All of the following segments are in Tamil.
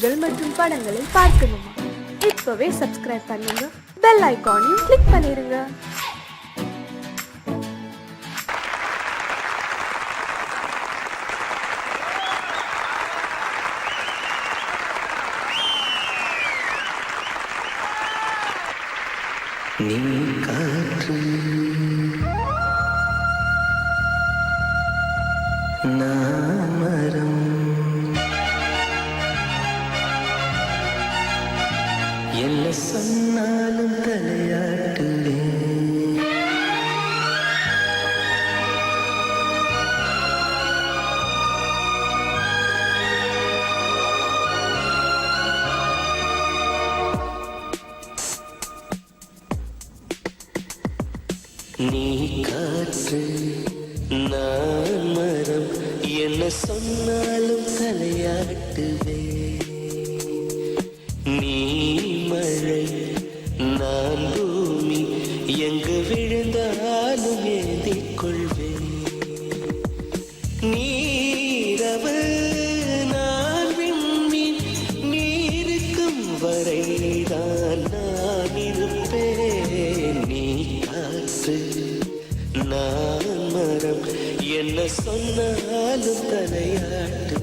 கதைகள் மற்றும் படங்களை பார்க்கணுமா? இப்பவே சப்ஸ்கிரைப் பண்ணுங்க, பெல் ஐகானையும் கிளிக் பண்ணிருங்க. நீ காற்று நான் மரம், என்ன சொன்னாலும் தலையாட்டுவேன். நீ காற்று நான் மரம், என்ன சொன்னாலும் தலையாட்டுவே. நீ மழை நான் பூமி, எங்கு விழுந்தாலும் ஏந்திக் கொள்வேன். நீரவு நான் விண்மீன், நீருக்கும் வரைதான் நான் இருப்பேன். நீ காற்று நான் மரம், என்ன சொன்னாலும் தலையாட்டுவேன்.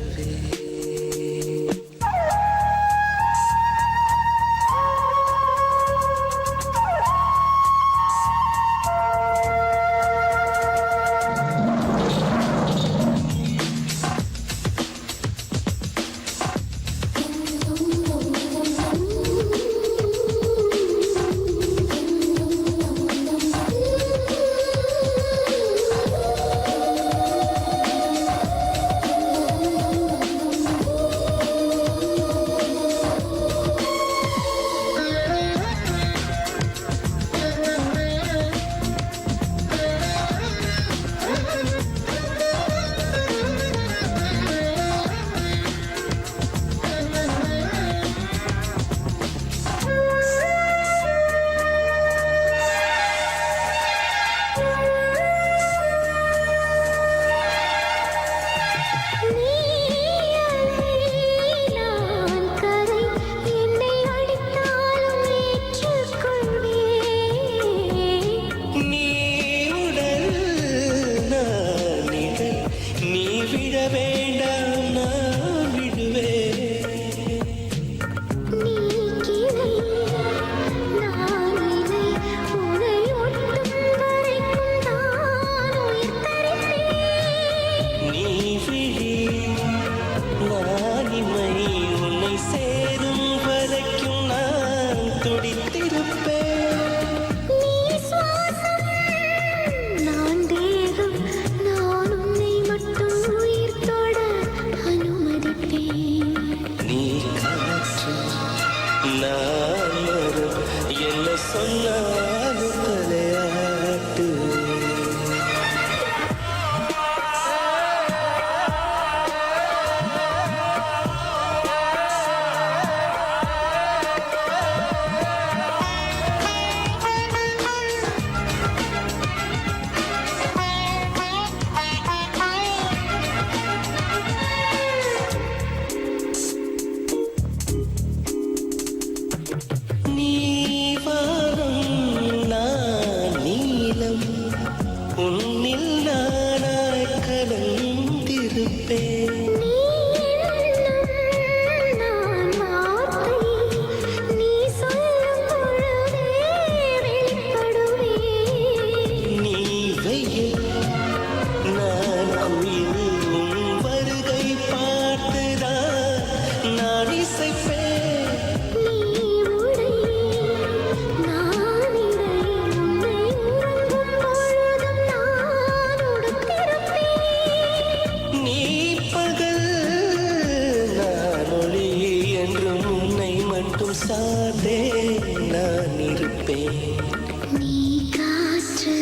சாதே நான் இருப்பேன். நீ காற்று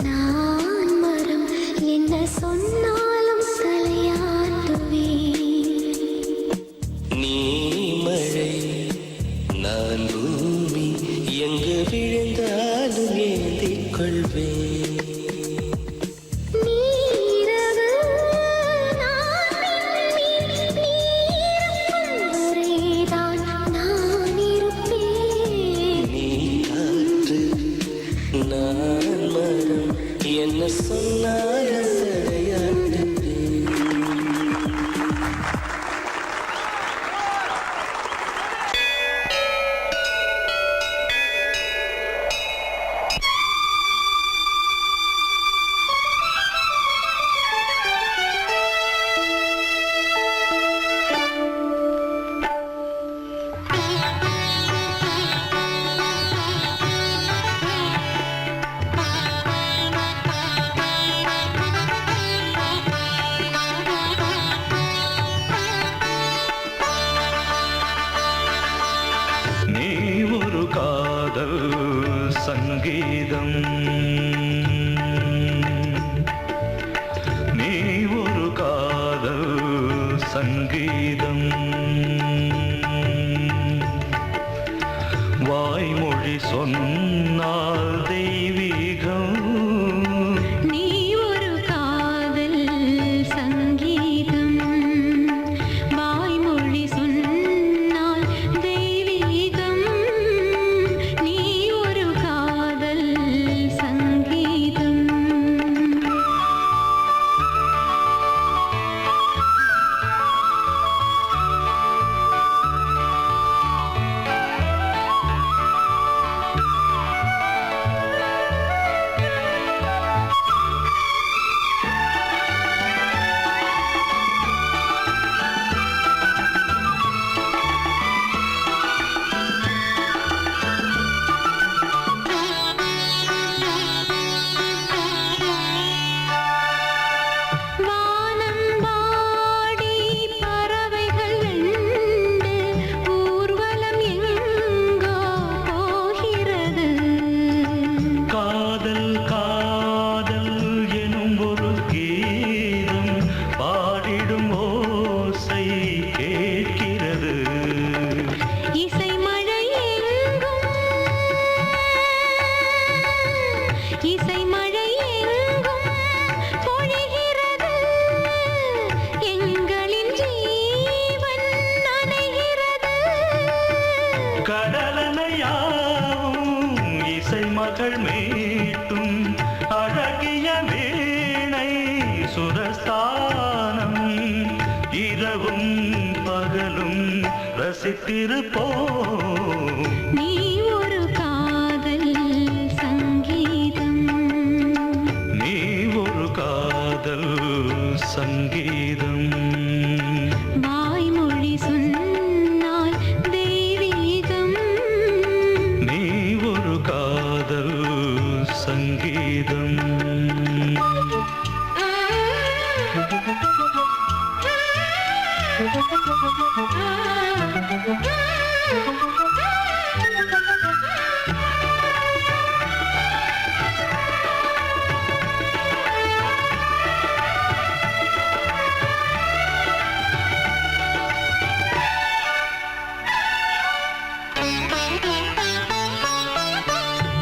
நான் மரம், என்ன சொன்னாலும் தலையாட்டுவேன். நீ மழை நான் பூமி, எங்கு விழுந்தாலும் ஏந்திக் கொள்வேன். நீரவு நான் விண்மீன், நீருக்குள் சங்கீதம் நீ ஒரு காதல் சங்கீதம் வாய்மொழி சொன்னால் தெய்வீகம் நீ ஒரு காதல் சங்கீதம் வாய்மொழி சொன்னால் தெய்வீகம் நீ ஒரு காதல் சங்கீதம் வானம்பாடி பறவைகள் வெண்டு ஊர்வலம் எங்கோ போகிறது காதல் காதல் எனும் ஒரு கீதம் பாடிடும் ஓசை கேட்கிறது இசை மழை எங்கும் இசை மழை எங்கும் பொழிகிறது எங்களின் ஜீவன் நனைகிறது கடலனையாவும் இசை மகள் மீட்டும் அழகிய வீணை சுரஸ்தானம் இரவும் பகலும் ரசித்திருப்போம் நீ ஒரு காதல் சங்கீதம் நீ ஒரு காதல் சங்கீதம் வாய்மொழி சொன்னால் தெய்வீகம் நீ ஒரு காதல் சங்கீதம்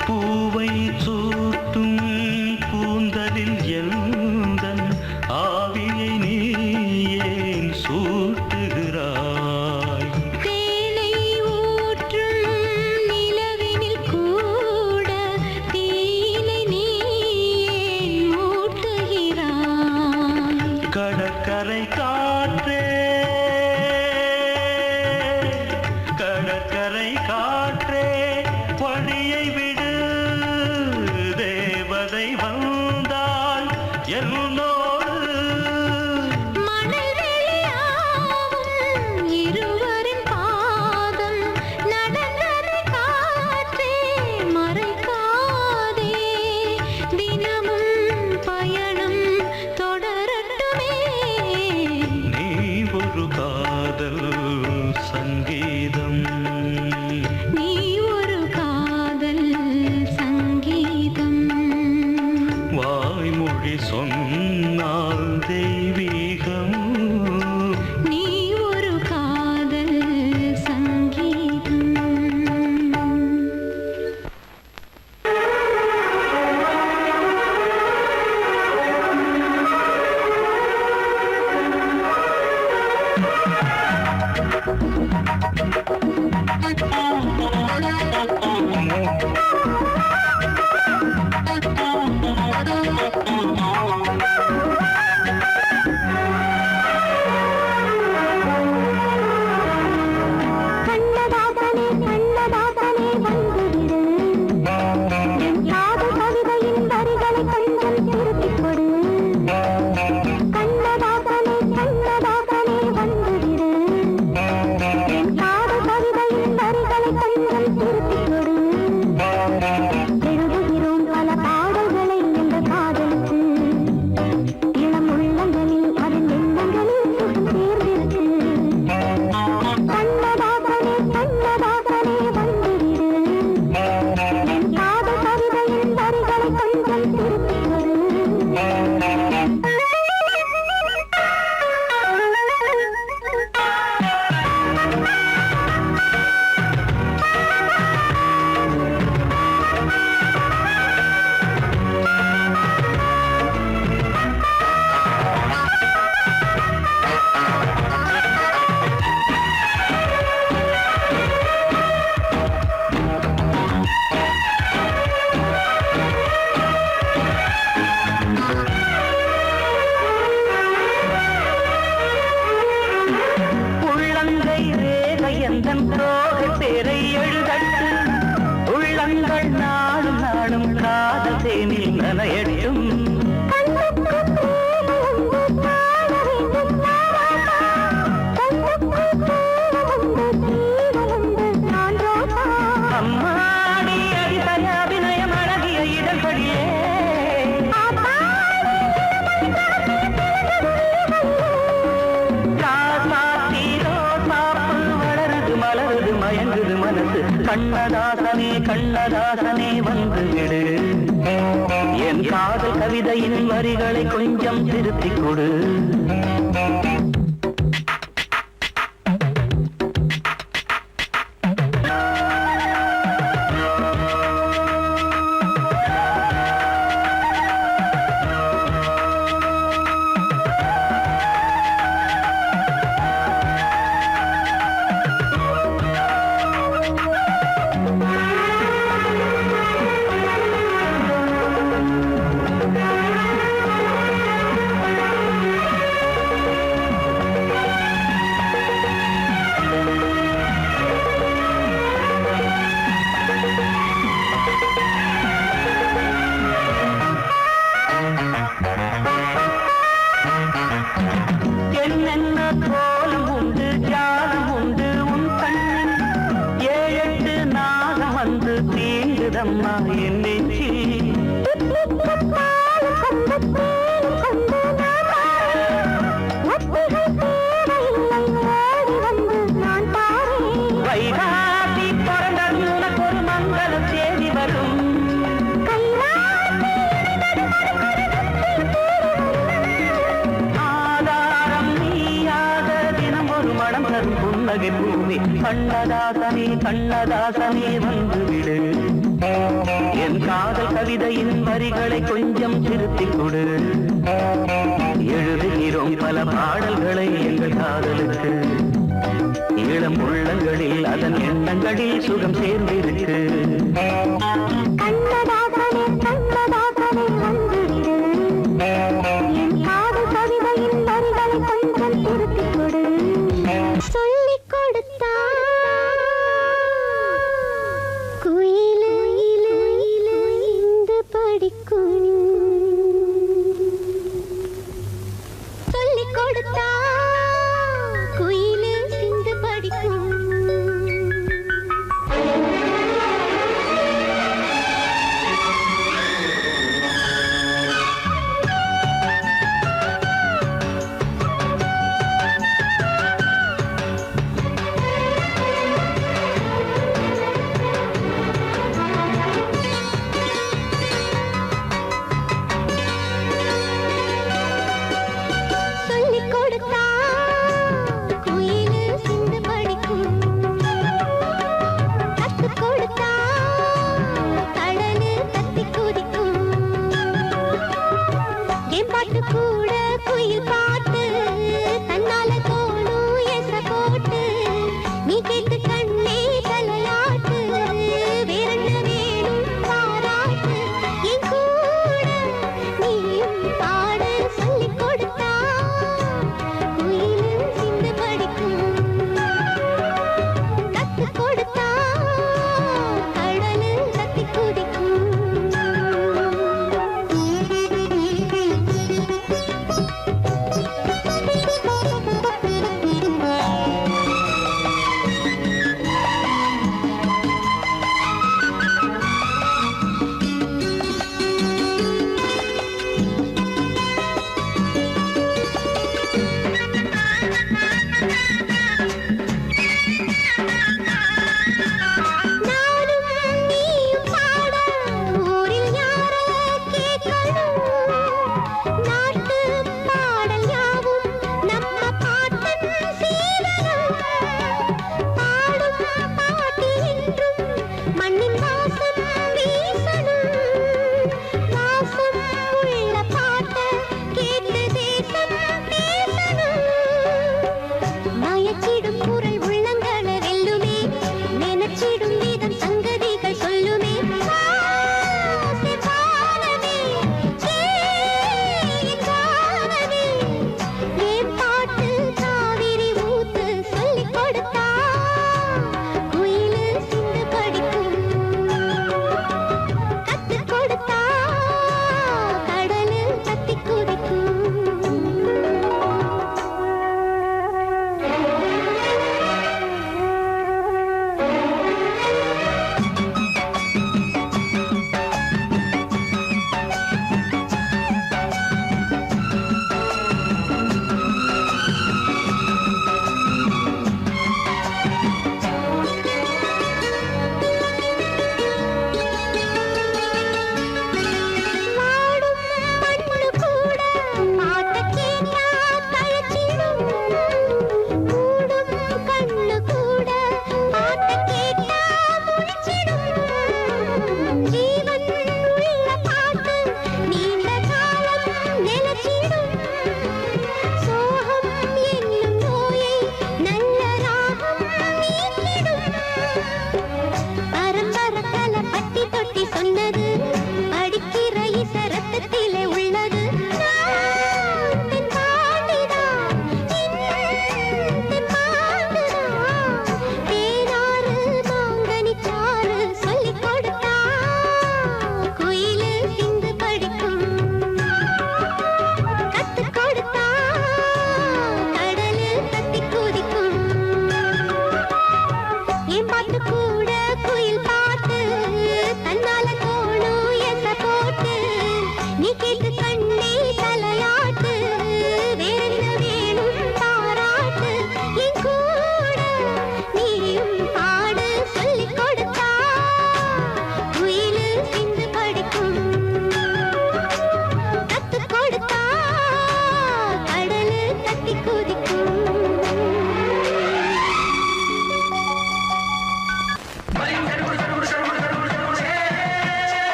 பூவை சூட்டும் கூந்தலில் எந்தன் ஆவியை நீ ஏன் சூட்டுகிறாய் தேனை ஊற்றும் எந்தன் தோகை பேரை எழுதட்டு உள்ளங்கள் நாடும் நாடும் காதல் தேனில் நனையட்டும் அம்மாடி அடித்தய அபிநயம் அழகிய இதழ்படியே வளருது மலருது மயங்குது மனசு கண்ணதாசனே கண்ணதாசனே வந்து விடு என் காதல் கவிதையின் வரிகளை கொஞ்சம் திருத்திக் கொடு என்னென்ன கோலம் உண்டு ஜாலம் உண்டு உன் கண்ணில் ஏழெட்டு நாகம் வந்து தீங்குதம்மா என் நெஞ்சில் வைகாசி பிறந்தது உனக்கு ஒரு மங்கள தேதி வரும் ஆதாரம் நீயாக தினம் ஒரு மனம் தரும் புன்னகை பூமி கண்ணதாசனே கண்ணதாசனே வந்து விடு என் காதல் கவிதையின் வரிகளை கொஞ்சம் திருத்திக் கொடு எழுதுகிறோம் பல பாடல்களை எங்கள் காதலுக்கு இளம் உள்ளங்களில் அதன் எண்ணங்களில் சுகம் சேர்ந்திருக்கு கண்ணதாசனே கண்ணதாசனே வந்து விடு என் காதல் கவிதையின் வரிகளை கொஞ்சம் திருத்திக் கொடு சொல்லிக் கொடுத்தா குயிலு இந்து படிக்கும் சொல்லிக் கொடுத்தா குயிலு சிந்து படிக்கும்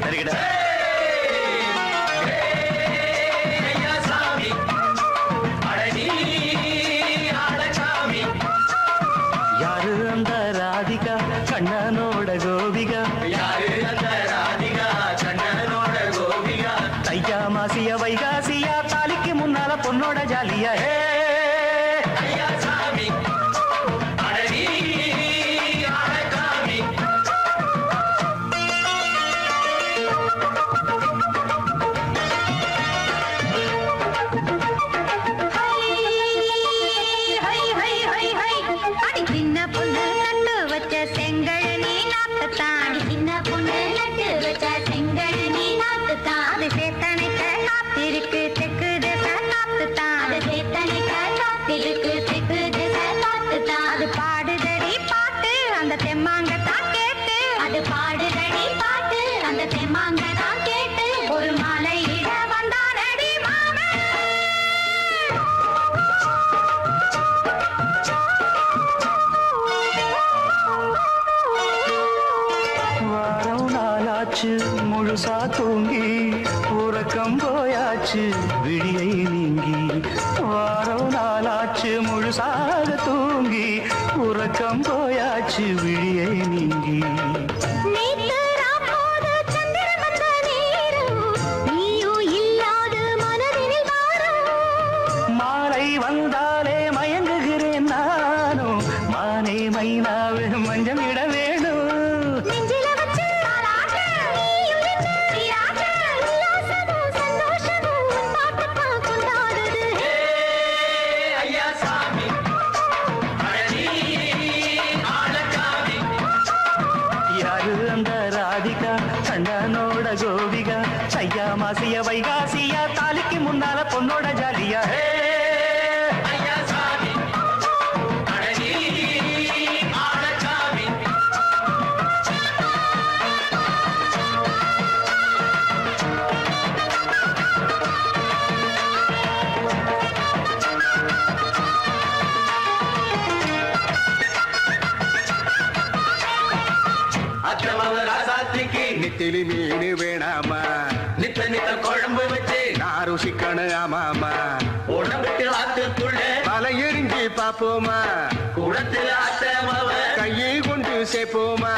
சரிகிட யாரு அந்த ராதிகா கண்ணனோட கோபிகா தையா மாசிய வைகாசியா தாலிக்கு முன்னால பொண்ணோட ஜாலியா ஒரு மாலையிட வந்தானடி மாமே வாரம் நாளாச்சு முழுசா தூங்கி உறக்கம் போயாச்சு விழியை நீங்கி வாரம் நாளாச்சு முழுசாக தூங்கி உறக்கம் போயாச்சு விழியை நீங்கி மாலை வந்தாலே மயங்குகிறேன் நானும் மானே மைனாவே மஞ்சள் இட வேணும் யாரு அந்த ராதிகா கண்ணனோட கோபிகா சையா மாசிய வைகாசியா தாலிக்கு முன்னால பொண்ணோட ஜாலியா நெத்திலி மீன் வேணாமா நித்த நித்த குழம்பு வச்சு நான் ருசிக்கணும் ஆமாமா உடம்புக்கு ஆத்துக்குள்ள பல எரிஞ்சு பாப்போமா குடத்துல ஆத்தமாவ கையை கொண்டு சேர்ப்போமா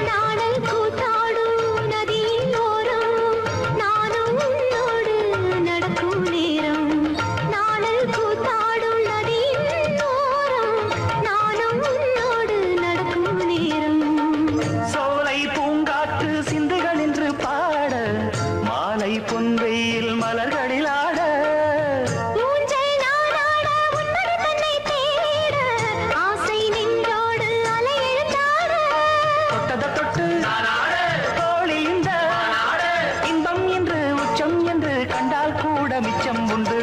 நாடல் கூத்தாடும் நதியின் ஓரம் நானும் உன்னோடு நடக்கும் நேரம் நாடல் கூத்தாடும் நதியின் ஓரம் நானும் உன்னோடு நடக்கும் நேரம் சோலை பூங்காற்று சிந்துகள் என்று பாட மாலை பொன்வெயில் மலர்களில் ஆட ஊஞ்சல் நானாட உன்னோடு தன்னை தேட ஆசை நின்றோடு அலை எழுந்தாட தொட்டத தொட்டு தோழி இந்த இன்பம் என்று உச்சம் என்று கண்டால் கூட மிச்சம் உண்டு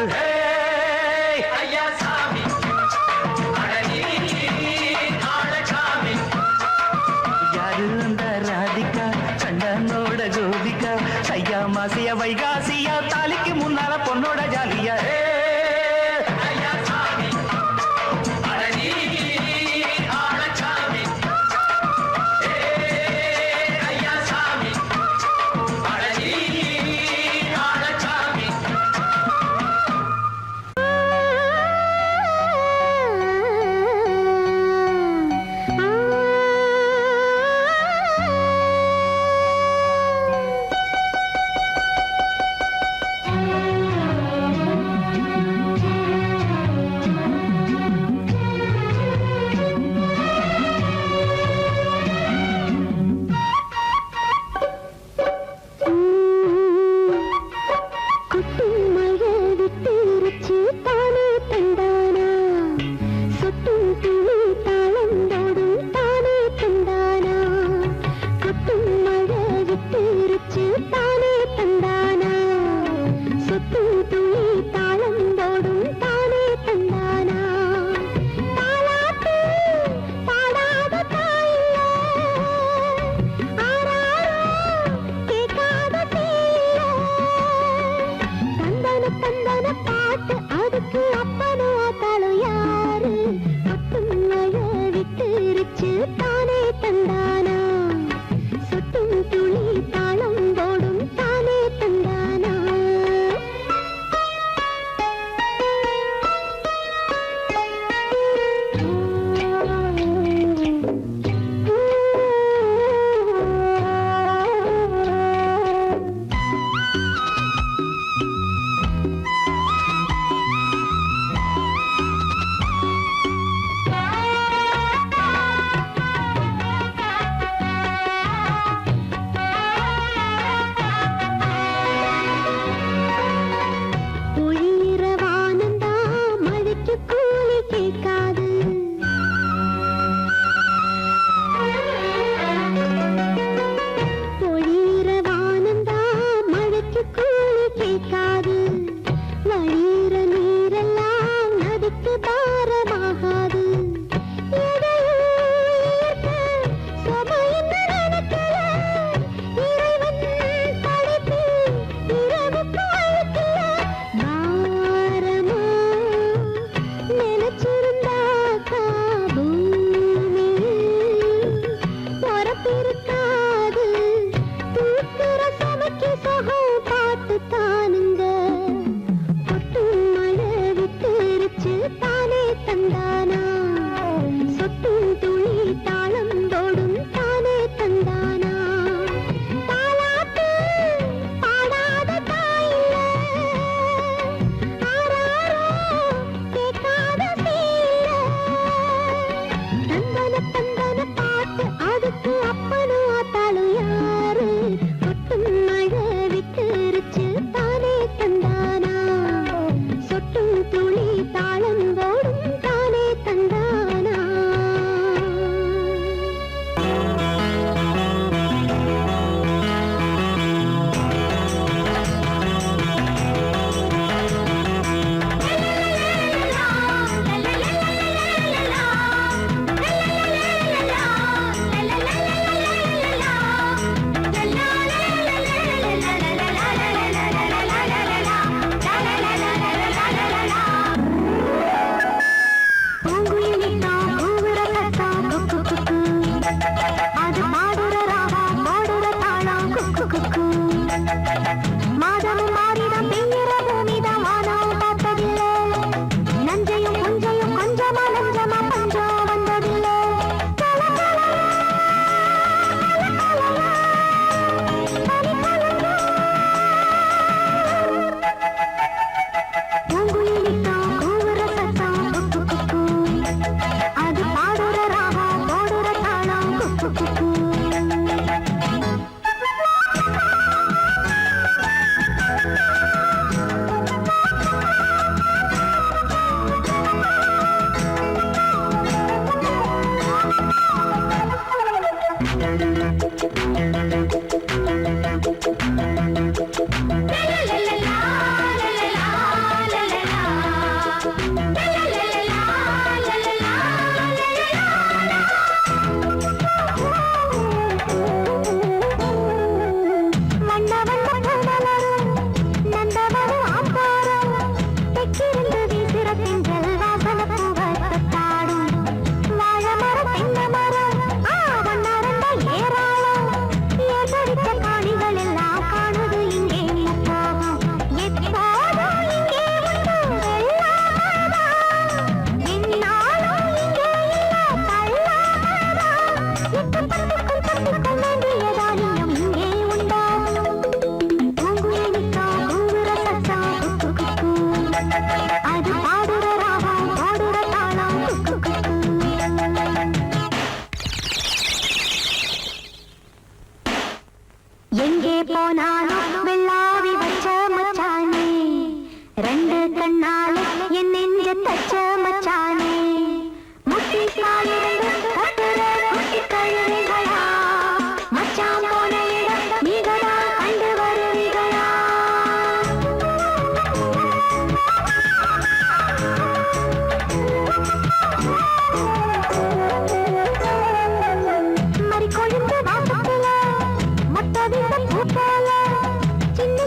யாரு அந்த ராதிகா கண்ணனோட கோபிகா சையா மாசிய வைகாசியா தாலிக்கு முன்னால பொண்ணோட ஜாலியா எங்கே போனாலும் வெள்ளாவி வச்ச மச்சானே ரெண்டு கண்ணாலே என் நெஞ்ச தச்ச மச்சானே முட்டி காலிருந்து கட்டுற குட்டி கழுவிகளா மச்சான் போன இடம் நீங்களா கண்டு வருவீங்களா மறி கொழுந்து வாசத்துல மொத்த வீச பூத்தால சின்ன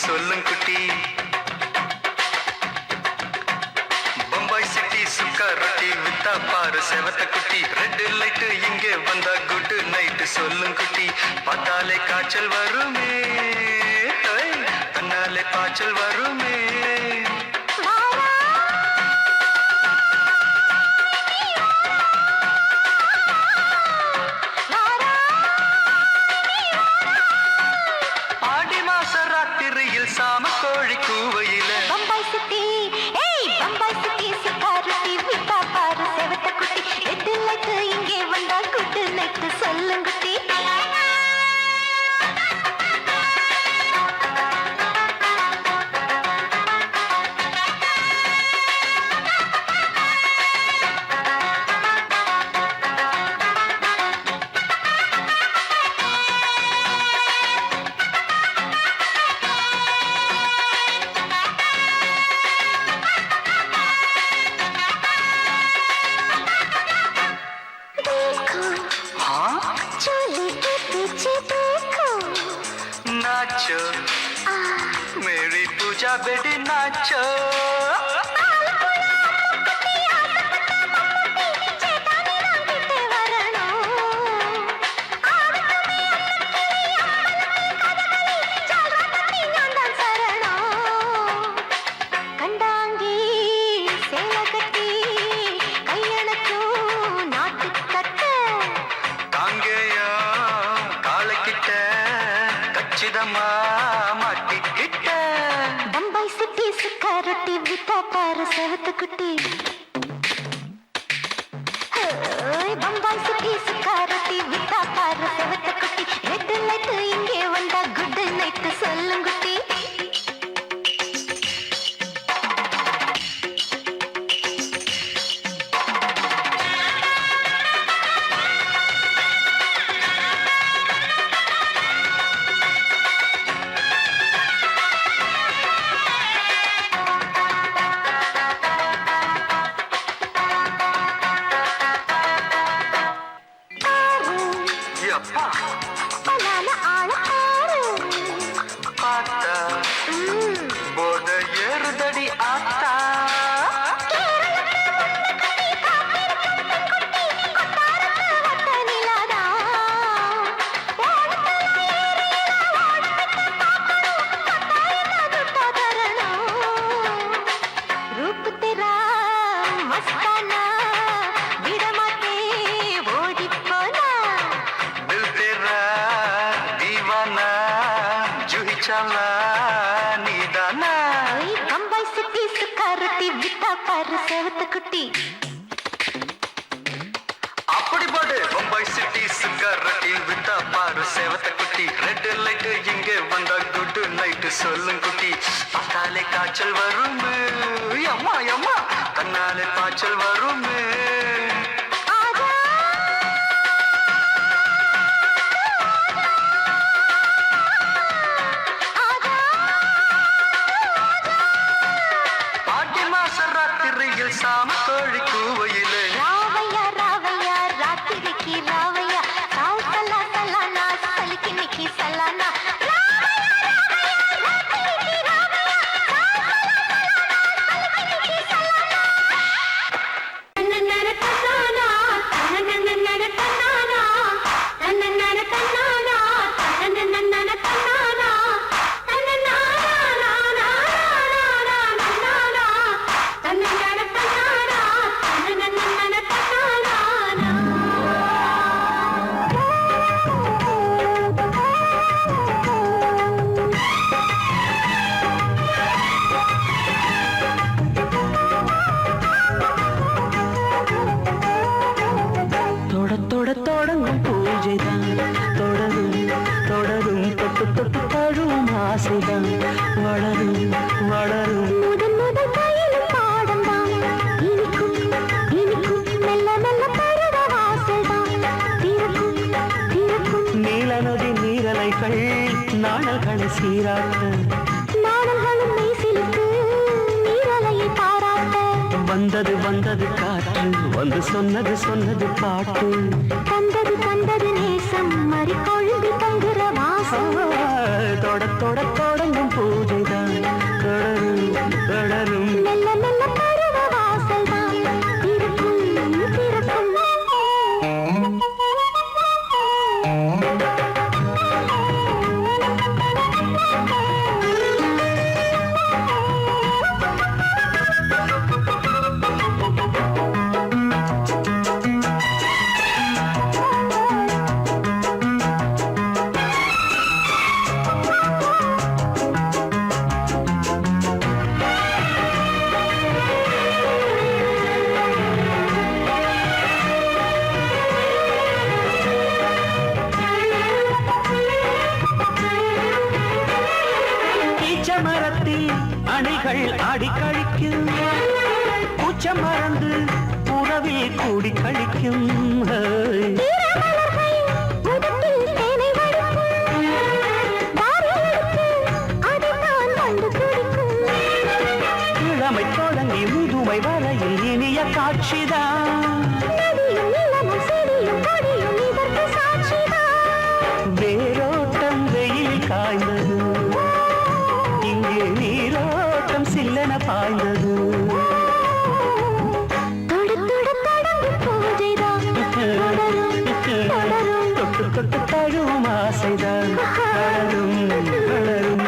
சொல்லும் குட்டி பம்பாய் சிட்டி சுக்கா ரொட்டி வித்தா பாரு செவத்த குட்டி ரெட் லைட் இங்கே வந்தா குட் நைட் சொல்லும் குட்டி பார்த்தாலே காய்ச்சல் வருமே கண்ணாலே பாய்ச்சல் வருமே ஆடி மாச ராத்திரியில் சாம கோழி கூவையில பம்பாய் சிட்டி சிக்காரத்தி விட்டா பாரு செவத்த குட்டி ரெட் லைட் இங்கே வந்தா குட் நைட் சொல்லும் குட்டி नाचो मेरी पूजा बेटी नाचो பம்பாய் சிட்டி சிக்காரட்டி விட்டா பாரு செவத்த குட்டி பம்பாய் சிட்டி சிக்காரட்டி விட்டா பாரு செவத்த குட்டி ரெட் லைட் இங்கே வந்தா குட் நைட் சொல்லும் குட்டி போத ஏறுதடி ஆத்தா रूप तेरा मस्ताना विडमाते ओडी पोना दिल तेरा दीवाना जूही चला नीदाना बम्बई सिटी सुखारती विता पर सेवत कुटी அப்படி போடு பம்பாய் சிட்டி சுக்கரட்டி வித்தா பாரு சேவத்த குட்டி ரெட் லைட் இங்கே வந்தா குட் நைட் சொல்லும் குட்டி பார்த்தாலே காய்ச்சல் வருமே அம்மா அம்மா கண்ணாலே பாய்ச்சல் வருமே ஆடி மாச ராத்திரியில் சாம கோழி கூவையிலே ராவையா ராவையா ராத்திரிக்கு ராவையா சாவு சலா சலானா சலிக்கு நிக்கி சலானா தொடங்கும் பூஜைதான் தொடரும் தொடரும் தொட்டு தொட்டு தழுவும் ஆசைதான் வளரும் வளரும் முதன் முதல் பயிலும் பாடம் தான் இனிக்கும் இனிக்கும் மெல்ல மெல்ல பருவ வாசல்தான் திறக்கும் திறக்கும் நீல நதி நீரலைகள் நாணல்களை சீராட்ட நாணல்களும் மெய்சிலுக்கு நீரலையை பாராட்ட வந்தது வந்தது காற்று வந்து சொன்னது சொன்னது பாட்டு தந்தது தந்தது நேசம் மறி கொழும்பி தங்குற வாசம் தொட தொட தொடங்கும் பூஜைதான் தொடரும் தொடரும். மெல்ல மெல்ல பருவ வாசல்தான் திறக்கும் திறக்கும். மரத்தில் அணைகள் ஆடி கழிக்கும் பூச்ச மறந்து உறவில் கூடி கழிக்கும். இளமை தொடங்கி முதுமை வரையில் இனிய காட்சிதான். வேரோட்டம் வெயில் காய்ந்தது, இங்கே நீரோட்டம் சில்லென பாய்ந்தது. தொட்டு தொட்டு தழுவும் ஆசைதான் வளரும் வளரும்.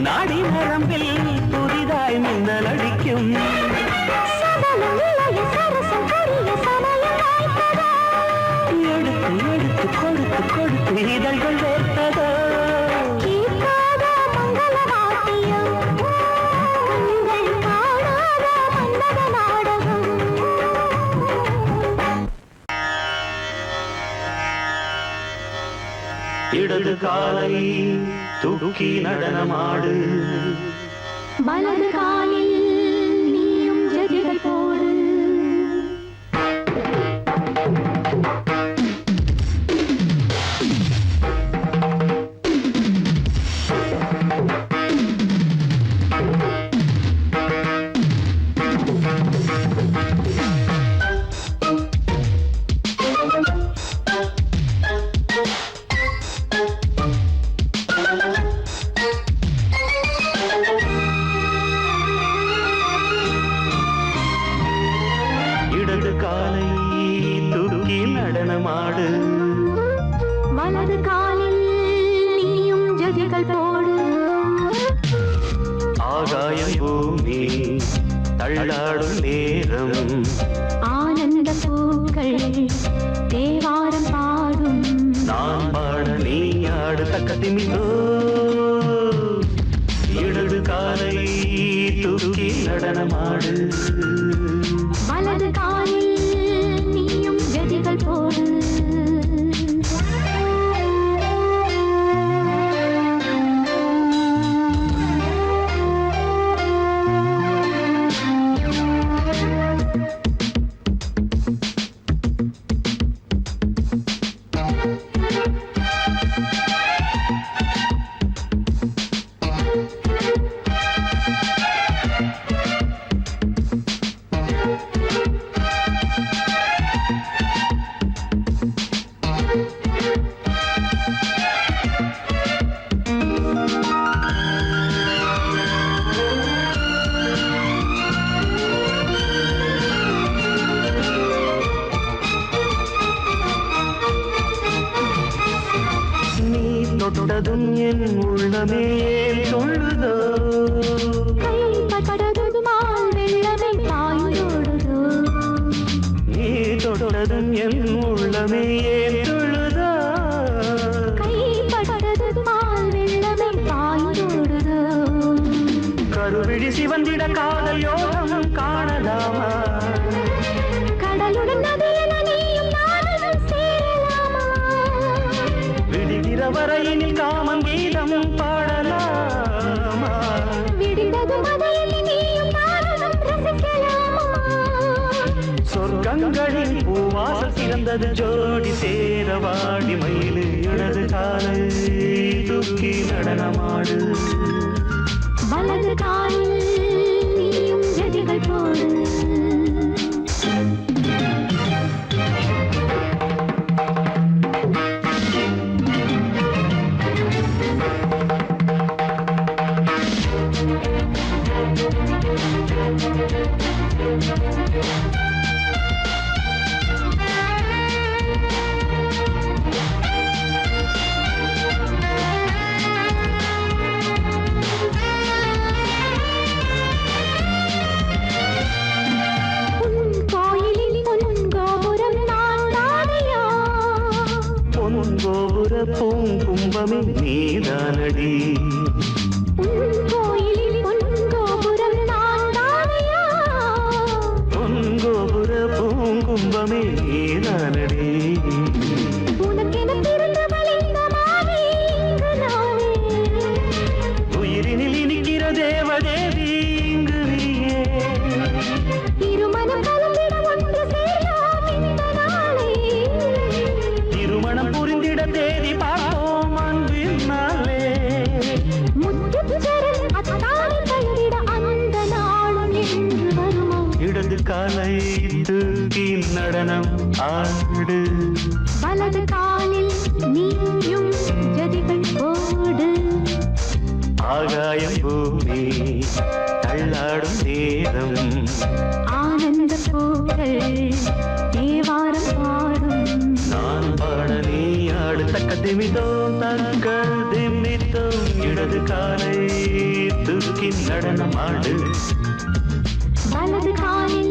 நாடி நரம்பில் புதிதாய் மின்னல் அடிக்கும். எடுத்து எடுத்து கொடுத்து கொடுத்து இதழ்கள் வேர்த்ததோ. இடது காலை தூக்கி நடனமாடு, வலது காலில் நீயும் ஜதிகள் போடு. இடது காலை தூக்கி நடனமாடு, வலது காலில் நீயும் ஜதிகள் போடு. ஆகாயம் பூமி தள்ளாடும் நேரம், ஆனந்த பூக்கள் தேவாரம் பாடும். நான் பாட நீ ஆடு தக்கத்திமிதோ. இடது காலை தூக்கி நடனமாடு, வலது காலில் நீயும் ஜதிகள் போடு. தொட்டதும் என் உள்ளமே ஏன் சொல்லுதோ கைப்பட்டதுமால் வெள்ளமே பாயோடுதோ நீ தொட்டதும் என் உள்ளமே ஏன் சொல்லுதோ கைப்பட்டதுமால் வெள்ளமே பாயோடுதோ கருவிழி சிவந்திட காதல் யோகம் காணலாமா கடலுடன் நதியில நீயும் நானும் சேரலாமா விடுகிற வரையினில் காமம் கீதம் பாடலாமா விடிந்தது மதையில் நீயும் நானும் ரசிக்கலாமா சொர்க்கங்களின் பூவாசல் சிறந்தது ஜோடி சேரவாடி மயிலு இடது காலை தூக்கி நடனமாடு வலது காலில் நீயும் ஜதிகள் போடு பொன்கோபுர பூங்கும்பமே நீதானடி பொன்கோபுர பூங்கும்பமே நீதானடி உயிரினில் இனிக்கிற தேவதேவி இங்கு நீயே திருமணம் புரிந்திட தேதி பார்ப்போம் அன்பின் நாளே இடது காலை தூக்கி நடனம் ஆடு வலது காலில் நீயும் ஜதிகள் போடு ஆகாயம் பூமி தள்ளாடும் நேரம் ஆனந்த பூக்கள் தேவாரம் பாடும் நான் பாட நீ ஆடு தக்க திமிதோ தக்க திமித்தோ இடது காலை தூக்கி நடனம் ஆடு வலது காலில்